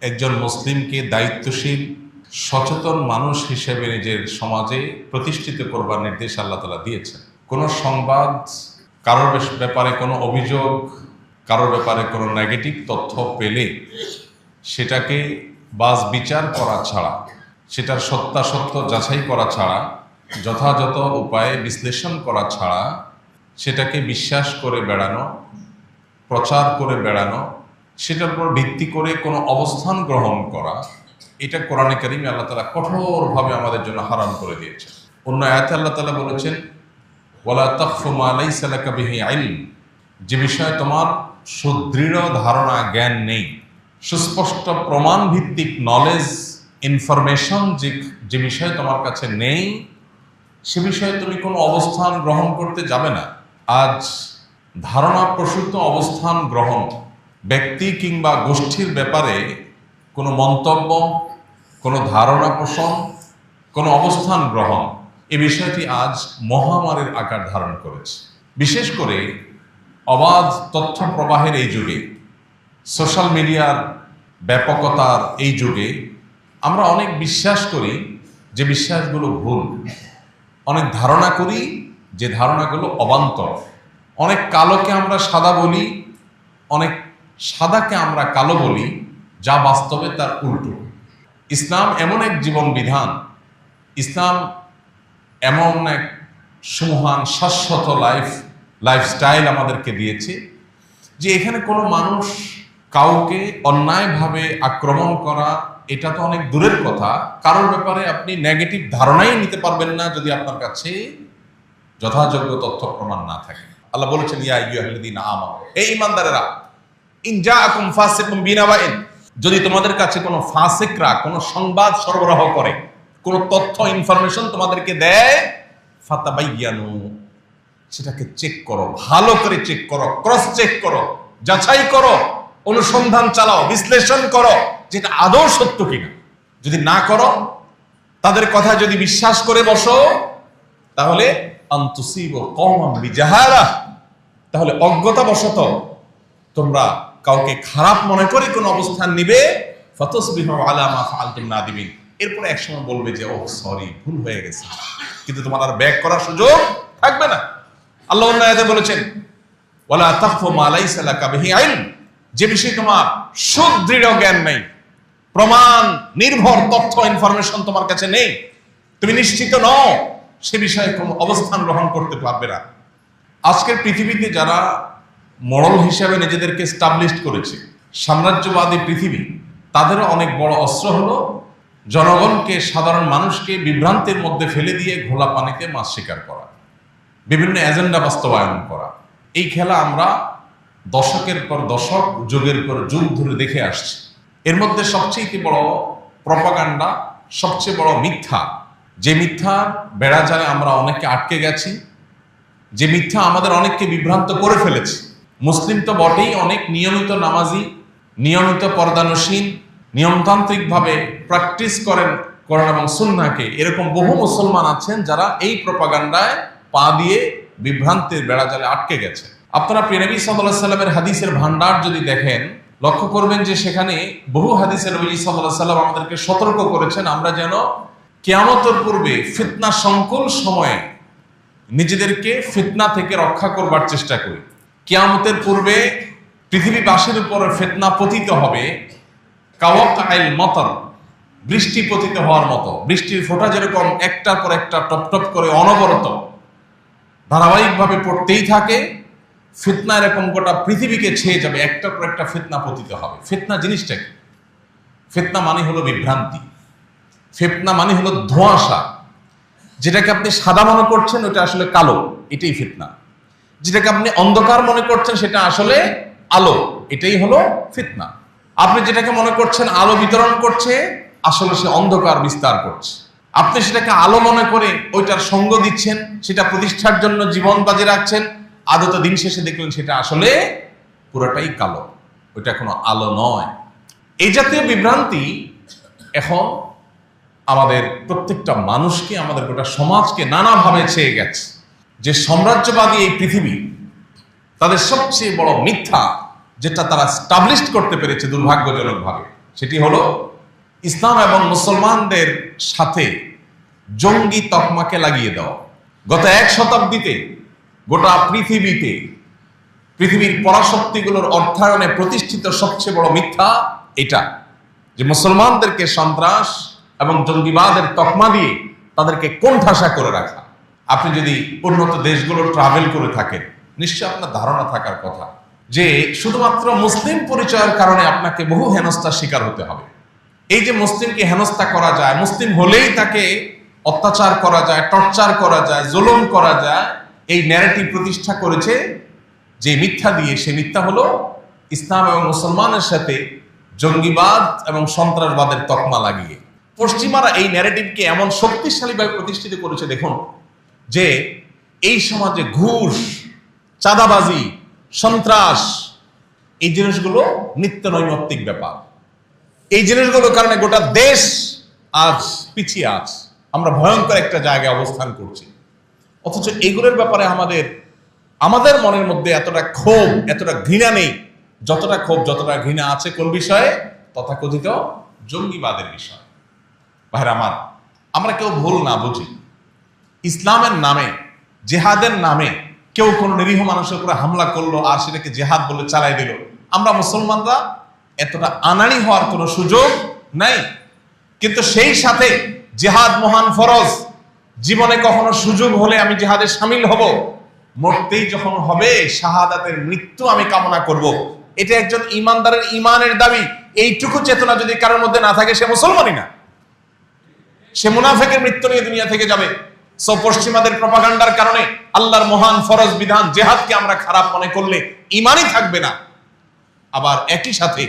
একজন মুসলিমকে দায়িত্বশীল সচেতন মানুষ হিসেবে নিজের সমাজে প্রতিষ্ঠিত করবার নির্দেশ আল্লাহ তাআলা দিয়েছেন। কোনো সংবাদ, কারোর ব্যাপারে কোনো অভিযোগ, কারোর ব্যাপারে কোনো নেগেটিভ তথ্য পেলে সেটাকে বাজ বিচার করা ছাড়া, সেটার সত্যাসত্য যাচাই করা ছাড়া, যথাযথ উপায়ে বিশ্লেষণ করা ছাড়া সেটাকে বিশ্বাস করে বেড়ানো, প্রচার করে বেড়ানো, সেটার উপর ভিত্তি করে কোনো অবস্থান গ্রহণ করা, এটা কোরআনে কারিমে আল্লাহ তাআলা কঠোরভাবে আমাদের জন্য হারাম করে দিয়েছেন। অন্য আয়াতে আল্লাহ তাআলা বলেছেন, ওয়ালা তাকফু মা লাইসা লাকা বিহি ইলম, যে বিষয়ে তোমার সুদৃঢ় ধারণা জ্ঞান নেই, সুস্পষ্ট প্রমাণ ভিত্তিক নলেজ ইনফরমেশন যে বিষয়ে তোমার কাছে নেই, সে বিষয়ে তুমি কোনো অবস্থান গ্রহণ করতে যাবে না। আজ ধারণা প্রসূত অবস্থান গ্রহণ, ব্যক্তি কিংবা গোষ্ঠীর ব্যাপারে কোনো মন্তব্য, কোনো ধারণা পোষণ, কোনো অবস্থান গ্রহণ, এ বিষয়টি আজ মহামারীর আকার ধারণ করেছে। বিশেষ করে অবাধ তথ্য প্রবাহের এই যুগে, সোশ্যাল মিডিয়ার ব্যাপকতার এই যুগে আমরা অনেক বিশ্বাস করি যে বিশ্বাসগুলো ভুল, অনেক ধারণা করি যে ধারণাগুলো অবান্তর, অনেক কালোকে আমরা সাদা বলি, অনেক সাদাকে আমরা কালো বলি, যা বাস্তবে তার উল্টো। ইসলাম এমন এক জীবন বিধান, ইসলাম এমন এক সুমহান শাশ্বত লাইফস্টাইল আমাদেরকে দিয়েছে যে এখানে কোনো মানুষ কাউকে অন্যায়ভাবে আক্রমণ করা এটা তো অনেক দূরের কথা, কারোর ব্যাপারে আপনি নেগেটিভ ধারণাই নিতে পারবেন না যদি আপনার কাছে যথাযোগ্য তথ্য প্রমাণ না থাকে। আল্লাহ বলেছেন, ইয়া আইয়ুহাল্লাযীনা আমানু, হে ঈমানদারেরা, ইন জাআকুম ফাসিকুম বিনাবাইন, যদি তোমাদের কাছে কোনো ফাসিকরা কোনো সংবাদ সরবরাহ করে, কোনো তথ্য ইনফরমেশন তোমাদেরকে দেয়, ফাতাবাইয়ানু, সেটাকে চেক করো, ভালো করে চেক করো, ক্রস চেক করো, যাচাই করো, অনুসন্ধান চালাও, বিশ্লেষণ করো যেটা আদৌ সত্য কিনা। যদি না করো, তাদের কথা যদি বিশ্বাস করে বসো, তাহলে আনতুসিবু কওমান বিজাহালা, তাহলে অজ্ঞতাবশত তোমরা কাউকে খারাপ মনে করে কোন অবস্থান নিবে, ফাতাসবিহু আলা মা ফাআলতুম নাদিমিন, এরপর একসময় বলবে যে ও সরি, ভুল হয়ে গেছে, কিন্তু তোমার আর ব্যাক করার সুযোগ থাকবে না। আল্লাহ অন্য আয়াতে বলেছেন, ওয়ালা তাকফু মা লাইসা লাকা বিহি ইলম, যে বিষয়ে তোমার সুদৃঢ় জ্ঞান নেই, প্রমাণ নির্ভর তথ্য ইনফরমেশন তোমার কাছে নেই, তুমি নিশ্চিত নও, সে বিষয়ে কোনো অবস্থান গ্রহণ করতে পারবে না। আজকের পৃথিবীতে যারা মডেল হিসেবে নিজেদেরকে এস্টাবলিশড করেছে, সাম্রাজ্যবাদী পৃথিবী, তাদেরও অনেক বড় অস্ত্র হলো জনগণকে, সাধারণ মানুষকে বিভ্রান্তির মধ্যে ফেলে দিয়ে ঘোলা পানিতে মাছ শিকার করা, বিভিন্ন এজেন্ডা বাস্তবায়ন করা। এই খেলা আমরা দশকের পর দশক, যুগের পর যুগ ধরে দেখে আসছি। এর মধ্যে সবচেয়ে বড় প্রপাগান্ডা, সবচেয়ে বড় মিথ্যা, যে মিথ্যা বেড়াজালে আমরা অনেককে আটকে গেছি, যে মিথ্যা আমাদের অনেককে বিভ্রান্ত করে ফেলেছে। মুসলিম তো বটেই, অনেক নিয়মিত নামাজি, নিয়মিত পর্দানসীন, নিয়মতান্ত্রিকভাবে প্র্যাকটিস করেন কোরআন এবং সুন্নাহকে, এরকম বহু মুসলমান আছেন যারা এই প্রপাগান্ডায় পা দিয়ে বিভ্রান্তির বেড়াজালে আটকে গেছে। আপনারা প্রিয় নবী সাল্লাল্লাহু আলাইহি সাল্লামের হাদিসের ভান্ডার যদি দেখেন, লক্ষ্য করবেন যে সেখানে বহু হাদিসে নবী সাল্লাল্লাহু আলাইহি সাল্লাম আমাদেরকে সতর্ক করেছেন আমরা যেন কিয়ামতের পূর্বে ফিতনা সংকুল সময়ে নিজেদেরকে ফিতনা থেকে রক্ষা করবার চেষ্টা করি। কিয়ামতের পূর্বে পৃথিবীবাসীর উপর ফিতনা পতিত হবে কাওয়াকাইল মতর, বৃষ্টি পতিত হওয়ার মতো। বৃষ্টির ফোঁটা যেরকম একটার পর একটা টপ টপ করে অনবরত ধারাবাহিকভাবে পড়তেই থাকে, ফিতনা এরকম গোটা পৃথিবীকে ছেয়ে যাবে, একটার পর একটা ফিতনা পতিত হবে। ফিতনা জিনিসটা কি? ফিতনা মানে হলো বিভ্রান্তি, ফিতনা মানে হলো ধোঁয়াশা। যেটাকে আপনি সাদা মনে করছেন ওটা আসলে কালো, এটাই ফিতনা। যেটাকে আপনি অন্ধকার মনে করছেন সেটা আসলে আলো, এটাই হলো ফিতনা। আপনি যেটাকে মনে করছেন আলো বিতরণ করছে, আসলে সে অন্ধকার বিস্তার করছে। আপনি সেটাকে আলো মনে করে ওইটার সঙ্গ দিচ্ছেন, সেটা প্রতিষ্ঠার জন্য জীবন বাজি রাখছেন, আদত দিন শেষে দেখলেন সেটা আসলে পুরোটাই কালো, ওইটা কোনো আলো নয়। এই জাতীয় বিভ্রান্তি এখন আমাদের প্রত্যেকটা মানুষকে, আমাদের গোটা সমাজকে নানাভাবে ছেয়ে গেছে। যে সাম্রাজ্যবাদী এই পৃথিবী, তাদের সবচেয়ে বড় মিথ্যা যেটা তারা স্টাবলিশড করতে পেরেছে দুর্ভাগ্যজনকভাবে, সেটি হলো ইসলাম এবং মুসলমানদের সাথে জঙ্গি তকমাকে লাগিয়ে দেওয়া। গত 1 শতাব্দীতে গোটা পৃথিবীতে পৃথিবীর পরাশক্তিগুলোর অর্থায়নে প্রতিষ্ঠিত সবচেয়ে বড় মিথ্যা এটা, যে মুসলমানদেরকে সন্ত্রাস এবং জঙ্গিবাদের তকমা দিয়ে তাদেরকে কোণঠাসা করে রাখা। আপনি যদি উন্নত দেশগুলো ট্রাভেল করে থাকেন, নিশ্চয় আপনার ধারণা থাকার কথা যে শুধুমাত্র মুসলিম পরিচয়ের কারণে আপনাকে বহু হেনস্থার শিকার হতে হবে। এই যে মুসলিমকে হেনস্থা করা যায়, মুসলিম হলেই তাকে অত্যাচার করা যায়, টর্চার করা যায়, জুলুম করা যায়, এই ন্যারেটিভ প্রতিষ্ঠা করেছে যে মিথ্যা দিয়ে। সে মিথ্যা হলো ইসলাম এবং মুসলমানের সাথে জঙ্গিবাদ এবং সন্ত্রাসবাদের তকমা লাগিয়ে। পশ্চিমারা এই ন্যারেটিভকে এমন শক্তিশালীভাবে প্রতিষ্ঠিত করেছে, দেখুন, যে এই সমাজে ঘুষ, চাঁদাবাজি, সন্ত্রাস, এই জিনিসগুলো নিত্য নৈমিত্তিক ব্যাপার। এই জিনিসগুলোর কারণে গোটা দেশ আজ পিছিয়ে আছে, আমরা ভয়ঙ্কর একটা জায়গায় অবস্থান করছি। অথচ এগুলোর ব্যাপারে আমাদের মনের মধ্যে এতটা ক্ষোভ, এতটা ঘৃণা নেই, যতটা ক্ষোভ, যতটা ঘৃণা আছে কোন বিষয়ে? তথাকথিত জঙ্গিবাদের বিষয়। ভাইরা আমার, আমরা কেউ ভুল না বুঝি, ইসলামের নামে, জেহাদের নামে কেউ কোনো নিরীহ মানুষের উপরে হামলা করলো আর সেটাকে জেহাদ বলে চালাই দিল, আমরা মুসলমানরা এতটা আনাড়ি হওয়ার কোনো সুযোগ নাই। কিন্তু সেই সাথে জেহাদ মহান ফরজ, জীবনে কখনো সুযোগ হলে আমি জেহাদে শামিল হব, মরতেই যখন হবে শাহাদাতের মৃত্যু আমি কামনা করব। এটা একজন ইমানদারের ইমানের দাবি। এইটুকু চেতনা যদি কারোর মধ্যে না থাকে, সে মুসলমানই না, সে মুনাফিকের মৃত্যু নিয়ে দুনিয়া থেকে যাবে। সো পশ্চিমাদের প্রপাগান্ডার কারণে আল্লাহর মহান ফরজ বিধান জেহাদকে আমরা খারাপ মনে করলে ইমানই থাকবে না। আবার একই সাথে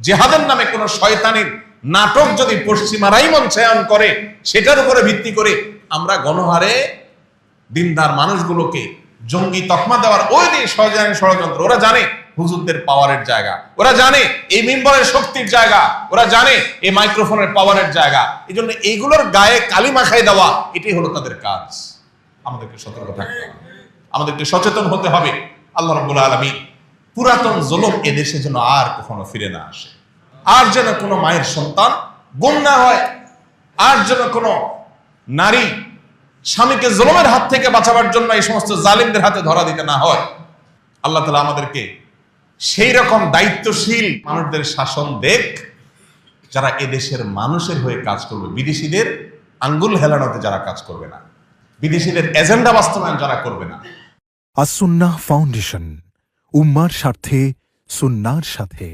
জেহাদের নামে কোন শয়তানের নাটক যদি পশ্চিমারাই মঞ্চায়ন করে, সেটার উপরে ভিত্তি করে আমরা গণহারে দিনদার মানুষগুলোকে জঙ্গি তকমা দেওয়ার ওই যে ষড়যন্ত্র, ওরা জানে হুজুরদের পাওয়ারের জায়গা, ওরা জানে এই মিম্বরের শক্তির জায়গা, ওরা জানে এই মাইক্রোফোনের পাওয়ারের জায়গা। এই জন্য এইগুলোর গায়ে কালি মাখাই দেওয়া, এটাই হলো তাদের কাজ। আমাদেরকে সতর্ক থাকতে হবে, আমাদেরকে সচেতন হতে হবে। আল্লাহ রাব্বুল আলামিন পুরাতন জুলুম এদেশে যেন আর কখনো ফিরে না আসে, আর যেন কোনো মায়ের সন্তান গুম না হয়, আর যেন কোনো নারী স্বামীকে জুলুমের হাত থেকে বাঁচাবার জন্য এই সমস্ত জালিমদের হাতে ধরা দিতে না হয়। আল্লাহ তাআলা আমাদেরকে সেই রকম দায়িত্বশীল মানুষদের শাসন দেখ, যারা এদেশের মানুষের হয়ে কাজ করবে, বিদেশিদের আঙ্গুল হেলানোতে যারা কাজ করবে না, বিদেশিদের এজেন্ডা বাস্তবায়ন যারা করবে না। আস-সুন্নাহ ফাউন্ডেশন, উম্মার স্বার্থে সুন্নাহর সাথে।